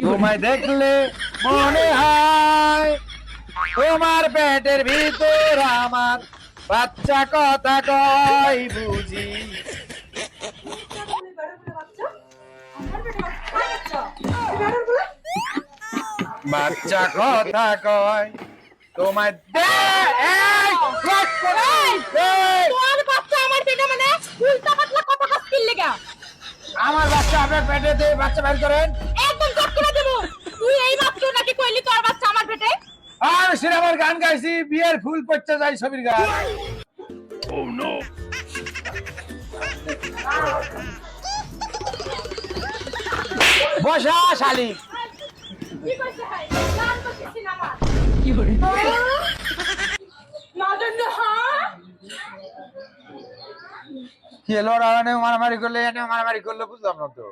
তোমায় দেখলে মনে হয় তোমার পেটের ভিতর আমার বাচ্চা কথা কয় বুঝি। বাচ্চা কথা কয় তোমায় এই, তোর বাচ্চা আমার পেটে মানে উল্টা পাতলা কথা কচ্ছিস লাগা। আমার বাচ্চা আপনার পেটে দিয়ে বাচ্চা বের করেন। একদম চট করে দেব। তুই এই মাত্র নাকি কইলি তোর বাচ্চা আমার পেটে? আর সিনেমার গান গাইছি, বিয়ের ফুল পড়তে যাই ছবির গান। বসা শালি। কি কইছে ভাই? গান করছিস সিনেমা। না জানি হ্যাঁ? কি লড়াই মারামারি করলে, এনে মারামারি করলে বুঝলাম না তো।